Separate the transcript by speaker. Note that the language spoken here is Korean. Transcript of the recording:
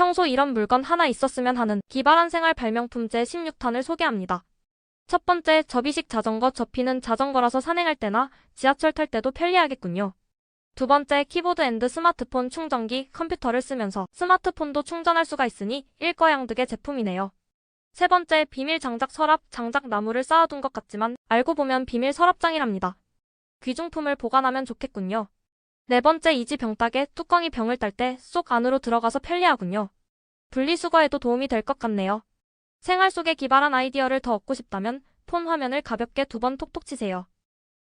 Speaker 1: 평소 이런 물건 하나 있었으면 하는 기발한 생활 발명품 제 16탄을 소개합니다. 첫 번째, 접이식 자전거. 접히는 자전거라서 산행할 때나 지하철 탈 때도 편리하겠군요. 두 번째, 키보드 앤드 스마트폰 충전기. 컴퓨터를 쓰면서 스마트폰도 충전할 수가 있으니 일거양득의 제품이네요. 세 번째, 비밀 장작 서랍. 장작 나무를 쌓아둔 것 같지만 알고 보면 비밀 서랍장이랍니다. 귀중품을 보관하면 좋겠군요. 네 번째, 이지 병따개. 뚜껑이 병을 딸 때 쏙 안으로 들어가서 편리하군요. 분리수거에도 도움이 될 것 같네요. 생활 속의 기발한 아이디어를 더 얻고 싶다면 폰 화면을 가볍게 2번 톡톡 치세요.